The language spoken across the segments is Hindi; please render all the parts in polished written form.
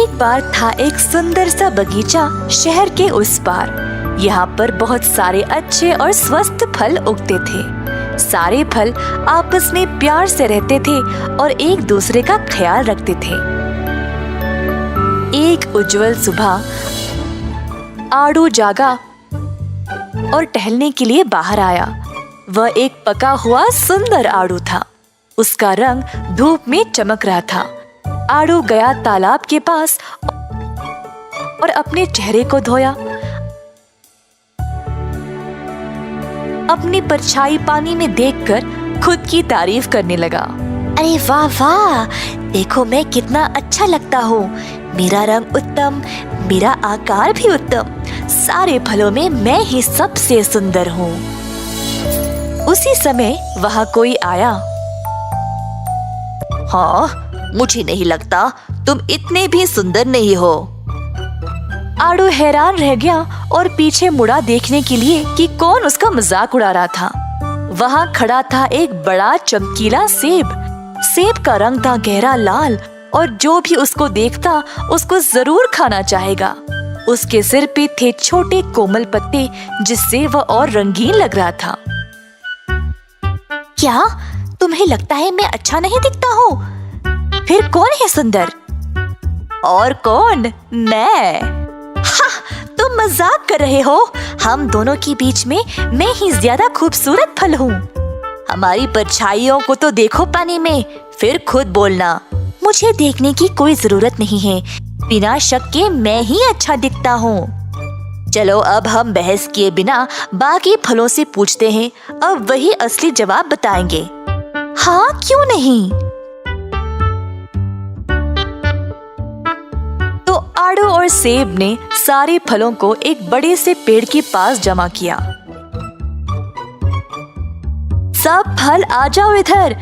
एक बार था एक सुंदर सा बगीचा शहर के उस पार। यहाँ पर बहुत सारे अच्छे और स्वस्थ फल उगते थे। सारे फल आपस में प्यार से रहते थे और एक दूसरे का ख्याल रखते थे। एक उज्जवल सुबह आड़ू जागा और टहलने के लिए बाहर आया। वह एक पका हुआ सुंदर आड़ू था। उसका रंग धूप में चमक रहा था। आड़ू गया तालाब के पास और अपने चेहरे को धोया। अपनी परछाई पानी में देखकर खुद की तारीफ करने लगा। अरे वाह वाह, देखो मैं कितना अच्छा लगता हूँ। मेरा रंग उत्तम, मेरा आकार भी उत्तम। सारे फलों में मैं ही सबसे सुंदर हूँ। उसी समय वहाँ कोई आया। हाँ, मुझे नहीं लगता तुम इतने भी सुंदर नहीं हो। आड़ू हैरान रह गया और पीछे मुड़ा देखने के लिए कि कौन उसका मजाक उड़ा रहा था। वहाँ खड़ा था एक बड़ा चमकीला सेब। सेब का रंग था गहरा लाल और जो भी उसको देखता उसको जरूर खाना चाहेगा। उसके सिर पे थे छोटे कोमल पत्ते जिससे वह और रंगीन लग रहा था। क्या तुम्हें लगता है मैं अच्छा नहीं दिखता हूँ? फिर कौन है सुंदर? और कौन? मैं। तुम मजाक कर रहे हो। हम दोनों के बीच में मैं ही ज्यादा खूबसूरत फल हूँ। हमारी परछाइयों को तो देखो पानी में, फिर खुद बोलना। मुझे देखने की कोई जरूरत नहीं है। बिना शक के मैं ही अच्छा दिखता हूँ। चलो अब हम बहस किए बिना बाकी फलों से पूछते हैं। अब वही असली जवाब बताएंगे। हाँ, क्यों नहीं? तो आड़ू और सेब ने सारे फलों को एक बड़े से पेड़ के पास जमा किया। सब फल आ जाओ इधर।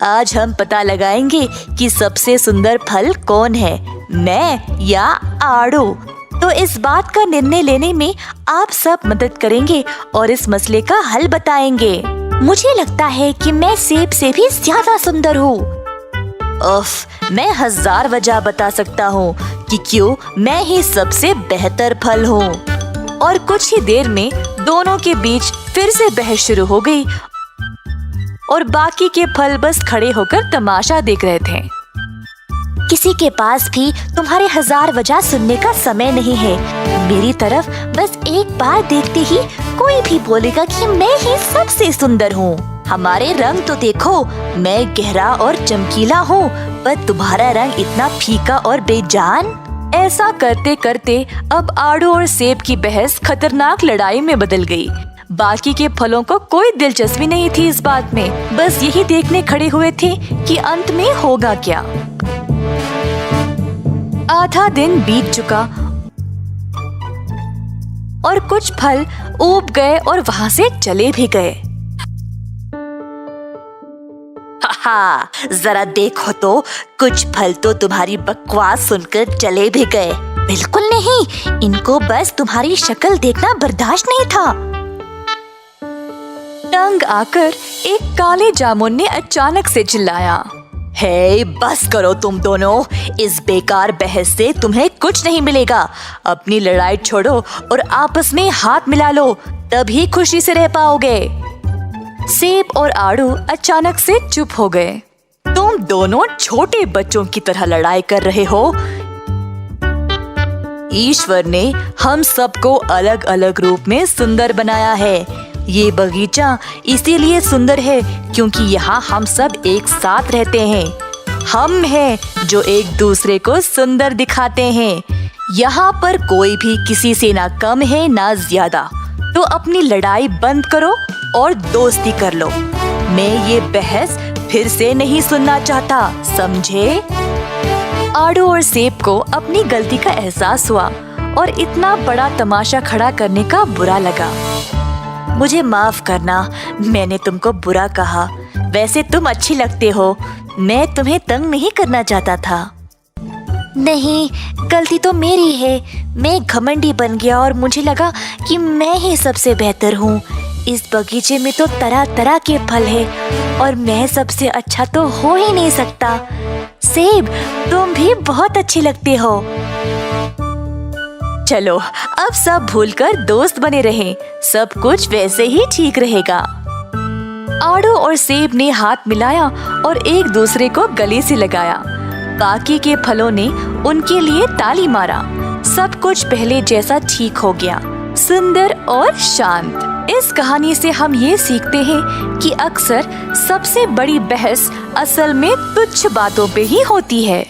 आज हम पता लगाएंगे कि सबसे सुंदर फल कौन है, मैं या आड़ू। तो इस बात का निर्णय लेने में आप सब मदद करेंगे और इस मसले का हल बताएंगे। मुझे लगता है कि मैं सेब से भी ज्यादा सुंदर हूँ। मैं 1000 वजह बता सकता हूँ कि क्यों मैं ही सबसे बेहतर फल हूँ। और कुछ ही देर में दोनों के बीच फिर से बहस शुरू हो गई और बाकी के फल बस खड़े होकर तमाशा देख रहे थे। किसी के पास भी तुम्हारे 1000 वजह सुनने का समय नहीं है। मेरी तरफ बस एक बार देखते ही कोई भी बोलेगा कि मैं ही सबसे सुंदर हूँ। हमारे रंग तो देखो, मैं गहरा और चमकीला हूँ, पर तुम्हारा रंग इतना फीका और बेजान। ऐसा करते करते अब आड़ू और सेब की बहस खतरनाक लड़ाई में बदल गई। बाकी के फलों को कोई दिलचस्पी नहीं थी इस बात में। बस यही देखने खड़े हुए थे कि अंत में होगा क्या। आधा दिन बीत चुका और कुछ फल उब गए और वहाँ से चले भी गए। जरा देखो तो, कुछ फल तो तुम्हारी बकवास सुनकर चले भी गए। बिल्कुल नहीं, इनको बस तुम्हारी शक्ल देखना बर्दाश्त नहीं था। तंग आकर एक काले जामुन ने अचानक से चिल्लाया, हे बस करो तुम दोनों, इस बेकार बहस से तुम्हें कुछ नहीं मिलेगा। अपनी लड़ाई छोड़ो और आपस में हाथ मिला लो, तभी खुशी से रह पाओगे। सेब और आड़ू अचानक से चुप हो गए। तुम दोनों छोटे बच्चों की तरह लड़ाई कर रहे हो। ईश्वर ने हम सबको अलग अलग रूप में सुंदर बनाया है। ये बगीचा इसीलिए सुंदर है क्योंकि यहाँ हम सब एक साथ रहते हैं। हम हैं जो एक दूसरे को सुंदर दिखाते हैं। यहाँ पर कोई भी किसी से ना कम है ना ज्यादा। तो अपनी लड़ाई बंद करो और दोस्ती कर लो। मैं ये बहस फिर से नहीं सुनना चाहता, समझे? आड़ू और सेब को अपनी गलती का एहसास हुआ और इतना बड़ा तमाशा खड़ा करने का बुरा लगा। मुझे माफ करना, मैंने तुमको बुरा कहा। वैसे तुम अच्छी लगते हो, मैं तुम्हें तंग नहीं करना चाहता था। नहीं, गलती तो मेरी है। मैं घमंडी बन गया और मुझे लगा कि मैं ही सबसे बेहतर हूँ। इस बगीचे में तो तरह तरह के फल हैं और मैं सबसे अच्छा तो हो ही नहीं सकता। सेब, तुम भी बहुत अच्छे लगते हो। चलो अब सब भूलकर दोस्त बने रहें, सब कुछ वैसे ही ठीक रहेगा। आड़ू और सेब ने हाथ मिलाया और एक दूसरे को गले से लगाया। बाकी के फलों ने उनके लिए ताली मारा। सब कुछ पहले जैसा ठीक हो गया, सुंदर और शांत। इस कहानी से हम ये सीखते हैं कि अक्सर सबसे बड़ी बहस असल में तुच्छ बातों पे ही होती है।